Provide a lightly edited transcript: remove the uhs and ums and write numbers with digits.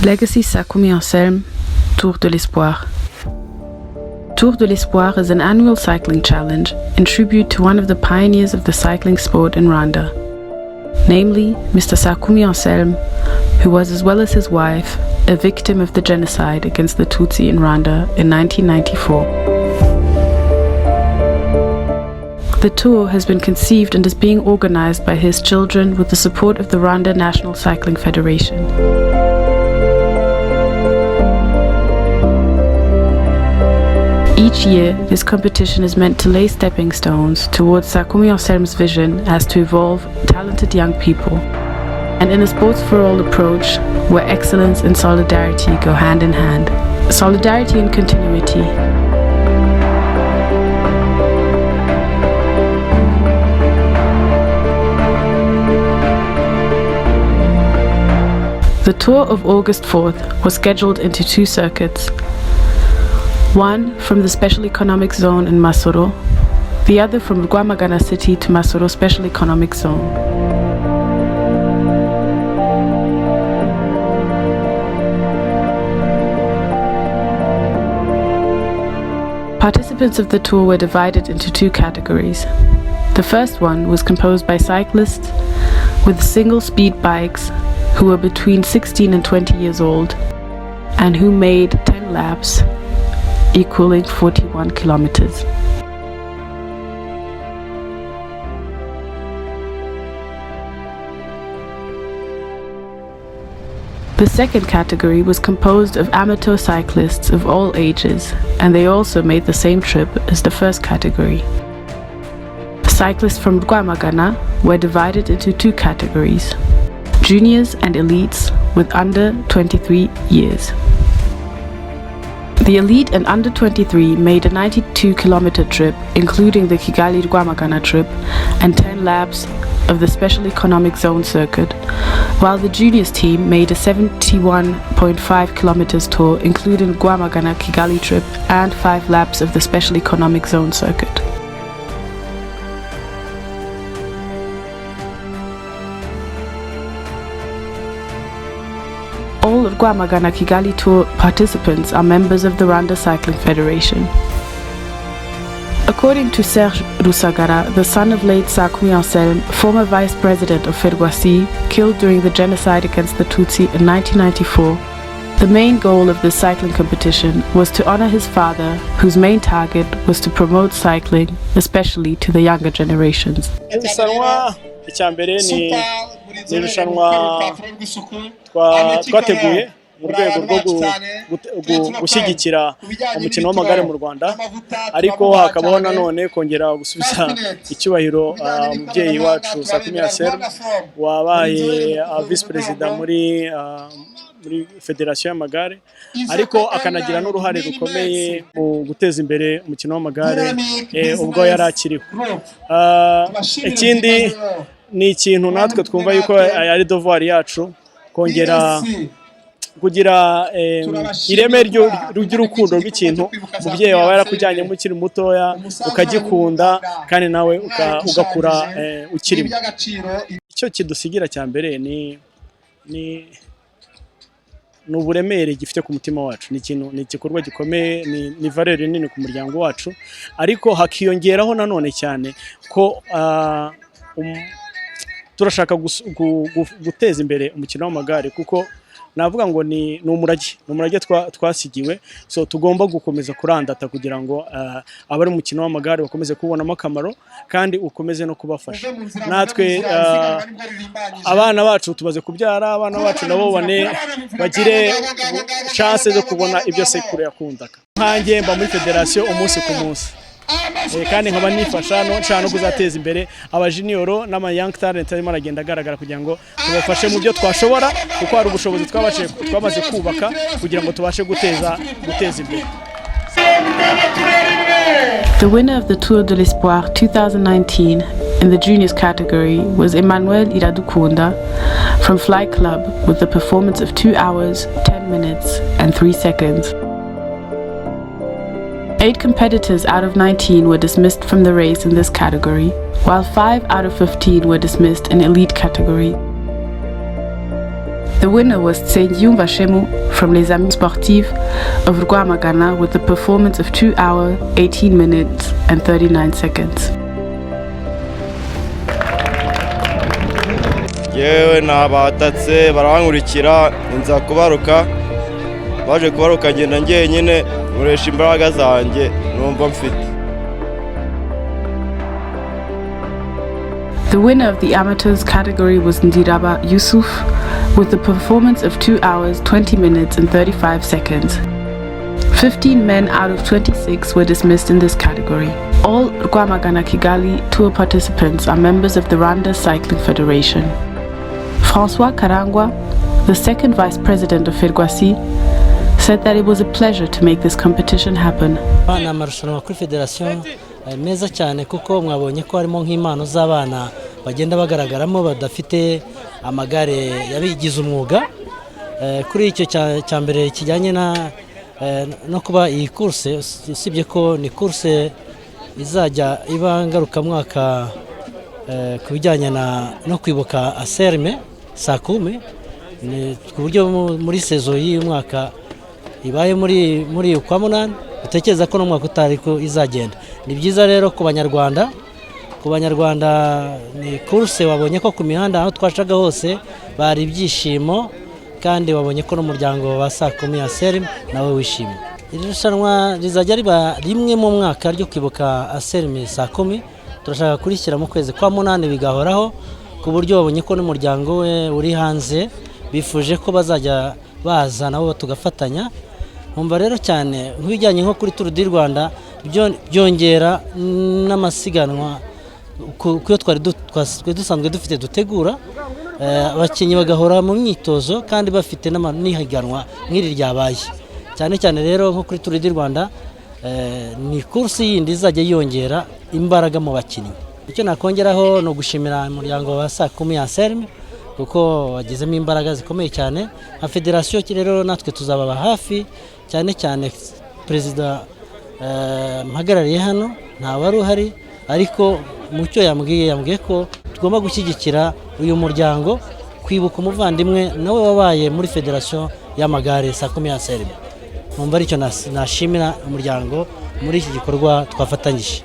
Legacy Sakumi Anselme, Tour de l'Espoir. Tour de l'Espoir is an annual cycling challenge in tribute to one of the pioneers of the cycling sport in Rwanda, namely Mr. Sakumi Anselme, who was, as well as his wife, a victim of the genocide against the Tutsi in Rwanda in 1994. The tour has been conceived and is being organized by his children with the support of the Rwanda National Cycling Federation. Each year, this competition is meant to lay stepping stones towards Sakumi Anselme's vision as to evolve talented young people, and in a sports for all approach, where excellence and solidarity go hand in hand. Solidarity and continuity. The tour of August 4th was scheduled into two circuits. One from the Special Economic Zone in Masoro, the other from Rwamagana City to Masoro Special Economic Zone. Participants of the tour were divided into two categories. The first one was composed by cyclists with single speed bikes who were between 16 and 20 years old and who made 10 laps, equaling 41 kilometers. The second category was composed of amateur cyclists of all ages, and they also made the same trip as the first category. Cyclists from Rwamagana were divided into two categories: juniors and elites with under 23 years. The elite and under 23 made a 92-kilometer trip, including the Kigali-Rwamagana trip and 10 laps of the Special Economic Zone circuit, while the juniors team made a 71.5 kilometers tour, including Rwamagana-Kigali trip and 5 laps of the Special Economic Zone circuit. All Rwamagana Kigali Tour participants are members of the Rwanda Cycling Federation. According to Serge Rusagara, the son of late Sakumi Anselme, former vice president of Ferwacy, killed during the genocide against the Tutsi in 1994, the main goal of this cycling competition was to honor his father, whose main target was to promote cycling, especially to the younger generations. Ni irushanwa twateguye mu rwego rwo gushyigikira umukino w'amagare mu Rwanda, ariko hakabaho nanone kongera gusubiza icyubahiro umubyeyi wacu Sakumi Anselme wabaye vice president muri Federation y'amagare, ariko akanagira n'uruhare rukomeye mu guteza imbere umukino w'amagare ubwo yari akiriho. Ikindi ni ikintu natwe twumva yuko ari devoir yacu kongera kugira ireme ry'urukundo rw'ikintu umubyeyi wawe yarakujyanye mu kiri mutoya ukagikunda kandi nawe ugakura ukirimo. Icyo kidusigira cya mbere ni uburemere gifite ku mutima wacu, ni igikorwa gikomeye, ni valeur nini ku muryango wacu, ariko hakiyongeraho nanone cyane ko turashaka guteza imbere umukino w'amagare, kuko navuga ngo ni umurage twasigiwe, so tugomba gukomeza kurandata kugira ngo abari umukino w'amagare bakomeze kubonamo akamaro kandi ukomeze no kubafasha. Natwe abana bacu tubaze kubyara, abana bacu nabo bagire chance zo kubona ibyo sekuru yakundaga. Nkanjye mba muri federation umunsi ku munsi, kandi nkaba nifasha no kuzateza imbere aba junior n'ama young talent arimo aragenda agaragara kugira ngo tubafashe mu byo twashobora, kuko hari ubushobozi twamaze kubaka kugira ngo tubashe guteza imbere. The winner of the Tour de l'Espoir 2019 in the juniors category was Emmanuel Iradukunda from Fly Club with a performance of 2 hours, 10 minutes and 3 seconds. 8 competitors out of 19 were dismissed from the race in this category, while 5 out of 15 were dismissed in elite category. The winner was Nsengiyumva Shemu from Les Amis Sportifs of Rwamagana with a performance of 2 hours, 18 minutes and 39 seconds. Yewe nabatatse barankurikira nza kubaruka baje kubaruka ngenda njyenyine nkoresha imbaraga zanjye numva mfite. The winner of the amateurs category was Ndiraba Yusuf with a performance of 2 hours, 20 minutes and 35 seconds. 15 men out of 26 were dismissed in this category. All Rwamagana Kigali tour participants are members of the Rwanda Cycling Federation. François Karangwa, the second vice president of Ferwasi, said that it was a pleasure to make this competition happen. Amarushanwa kuri federation meza cyane kuko mwabonye ko harimo nk'impano z'abana bagenda bagaragaramo badafite amagare yabigize umwuga. Kuri icyo cya mbere kijyanye no kuba iyi course usibye ko ni course izajya iba ngaruka mwaka ku bijyanye no kwibuka aserme sakume ku buryo muri saison y'uyu mwaka ibaye muri kwa munani utekereza ko no mwaka utari ko izagenda. Ni byiza rero ku Banyarwanda ni course wabonye ko ku mihanda aho twacaga hose bari ibyishimo kandi wabonye ko n'umuryango wa Sakumi Aserme nawe wishimye. Iri rushanwa rizajya riba rimwe mu mwaka ryo kwibuka Aserme Sakumi. Turashaka kurishyira mu kwezi kwa munani bigahoraho ku buryo wabonye ko n'umuryango we uri hanze bifuje ko bazajya baza nabo tugafatanya. Numva rero cyane nk'ibijyanye nko kuri Tour du Rwanda byongera n'amasiganwa kuyo twari dusanzwe dufite dutegura abakinnyi bagahora mu myitozo kandi bafite n'inihiganwa nk'iri ryabaye cyane rero nko kuri Tour du Rwanda ni course yindi izajya yongera imbaraga mu bakinnyi. Icyo nakongeraho no gushimira umuryango wa Sakumi Aserme kuko wagizemo imbaraga zikomeye cyane. Nka federation rero natwe tuzababa hafi cyane perezida mpagarariye hano nta wari uhari ariko mucyo yambwiye ko tugomba gushyigikira uyu muryango kwibuka umuvandimwe nawe wabaye muri federation y'amagare Sakumi Aserme. Numva aricyo nashimira umuryango muri iki gikorwa twafatanyije.